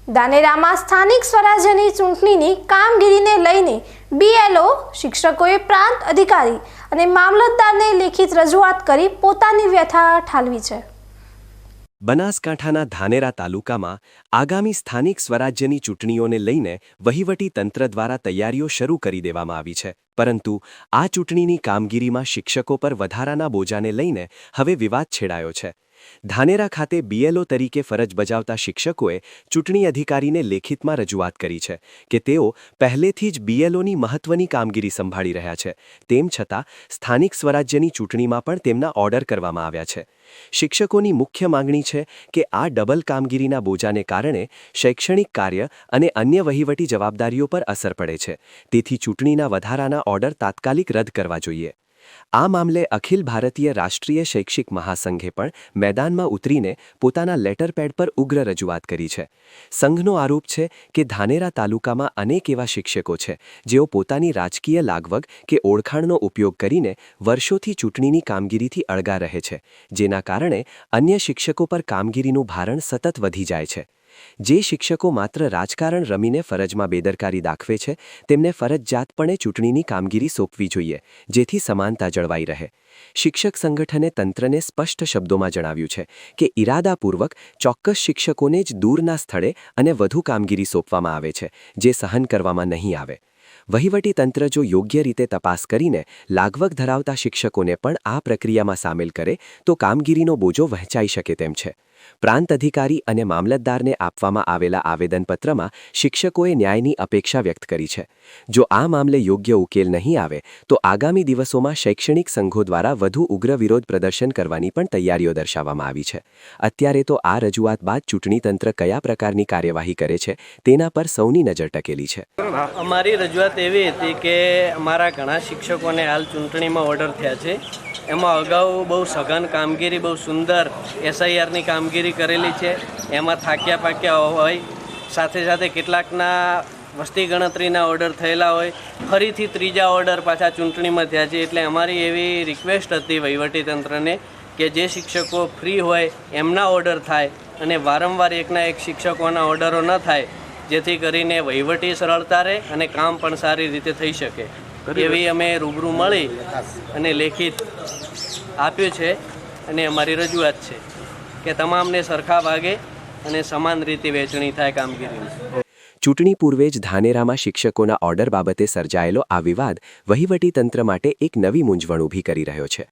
ધાનેરામાં સ્થાનિક સ્વરાજ્યની ચૂંટણીની કામગીરીને લઈને બીએલઓ શિક્ષકોએ પ્રાંત અધિકારી અને મામલતદારને લેખિત રજૂઆત કરી પોતાની વ્યથા ઠાલવી છે। બનાસકાંઠાના ધાનેરા તાલુકામાં આગામી સ્થાનિક સ્વરાજ્યની ચૂંટણીઓને લઈને વહીવટી તંત્ર દ્વારા તૈયારીઓ શરૂ કરી દેવામાં આવી છે, પરંતુ આ ચૂંટણીની કામગીરીમાં શિક્ષકો પર વધારાના બોજાને લઈને હવે વિવાદ છેડાયો છે। ધાનેરા ખાતે બીએલઓ તરીકે ફરજ બજાવતા શિક્ષકોએ ચૂંટણી અધિકારીને લેખિતમાં રજૂઆત કરી છે કે તેઓ પહેલેથી જ બીએલઓની મહત્વની કામગીરી સંભાળી રહ્યા છે, તેમ છતાં સ્થાનિક સ્વરાજ્યની ચૂંટણીમાં પણ તેમના ઓર્ડર કરવામાં આવ્યા છે। શિક્ષકોની મુખ્ય માંગણી છે કે આ ડબલ કામગીરીના બોજાને કારણે શૈક્ષણિક કાર્ય અને અન્ય વહીવટી જવાબદારીઓ પર અસર પડે છે, તેથી ચૂંટણીના વધારાના ઓર્ડર તાત્કાલિક રદ કરવા જોઈએ। આ મામલે અખિલ ભારતીય રાષ્ટ્રીય શૈક્ષિક મહાસંઘે પણ મેદાનમાં ઉતરીને પોતાના લેટરપેડ પર ઉગ્ર રજૂઆત કરી છે। સંઘનો આરોપ છે કે ધાનેરા તાલુકામાં અનેક એવા શિક્ષકો છે જેઓ પોતાની રાજકીય લાગવગ કે ઓળખાણનો ઉપયોગ કરીને વર્ષોથી ચૂંટણીની કામગીરીથી અળગા રહે છે, જેના કારણે અન્ય શિક્ષકો પર કામગીરીનું ભારણ સતત વધી જાય છે। જે શિક્ષકો માત્ર રાજકારણ રમીને ફરજમાં બેદરકારી દાખવે છે તેમને ફરજિયાતપણે ચૂંટણીની કામગીરી સોંપવી જોઈએ, જેથી સમાનતા જળવાઈ રહે। શિક્ષક સંગઠને તંત્રને સ્પષ્ટ શબ્દોમાં જણાવ્યું છે કે ઇરાદાપૂર્વક ચોક્કસ શિક્ષકોને જ દૂરના સ્થળે અને વધુ કામગીરી સોંપવામાં આવે છે, જે સહન કરવામાં નહીં આવે। વહીવટી તંત્ર જો યોગ્ય રીતે તપાસ કરીને લાગવગ ધરાવતા શિક્ષકોને પણ આ પ્રક્રિયામાં સામેલ કરે તો કામગીરીનો બોજો વહેંચાઈ શકે તેમ છે। પ્રાંત અધિકારી અને મામલતદારને આપવામાં આવેલા આવેદનપત્રમાં શિક્ષકોએ ન્યાયની અપેક્ષા વ્યક્ત કરી છે। જો આ મામલે યોગ્ય ઉકેલ નહીં આવે તો આગામી દિવસોમાં શૈક્ષણિક સંઘો દ્વારા વધુ ઉગ્ર વિરોધ પ્રદર્શન કરવાની પણ તૈયારીઓ દર્શાવવામાં આવી છે। અત્યારે તો આ રજૂઆત બાદ ચૂંટણી તંત્ર કયા પ્રકારની કાર્યવાહી કરે છે તેના પર સૌની નજર ટકેલી છે। અમારી રજૂઆત એવી હતી કે અમારા ઘણા શિક્ષકોને હાલ ચૂંટણીમાં ઓર્ડર થયા છે, એમાં અગાઉ બહુ સઘન કામગીરી, બહુ સુંદર એસઆઈઆરની કામગીરી કરેલી છે, એમાં થાક્યા પાક્યા હોય, સાથે સાથે કેટલાકના વસ્તી ગણતરીના ઓર્ડર થયેલા હોય, ફરીથી ત્રીજા ઓર્ડર પાછા ચૂંટણીમાં થયા છે। એટલે અમારી એવી રિક્વેસ્ટ હતી વહીવટીતંત્રને કે જે શિક્ષકો ફ્રી હોય એમના ઓર્ડર થાય અને વારંવાર એકના એક શિક્ષકોના ઓર્ડરો ન થાય, જેથી કરીને વહીવટી સરળતા રહે અને કામ પણ સારી રીતે થઈ શકે। એવી અમે રૂબરૂ મળી અને લેખિત આપ્યું છે અને અમારી રજૂઆત છે કે તમામને સરખા ભાગે અને સમાન રીતે વહેંચણી થાય કામગીરીની। ચૂંટણી પૂર્વે જ ધાનેરામાં શિક્ષકોના ઓર્ડર બાબતે સર્જાયેલો આ વિવાદ વહીવટી તંત્ર માટે એક નવી મૂંઝવણ ઊભી કરી રહ્યો છે।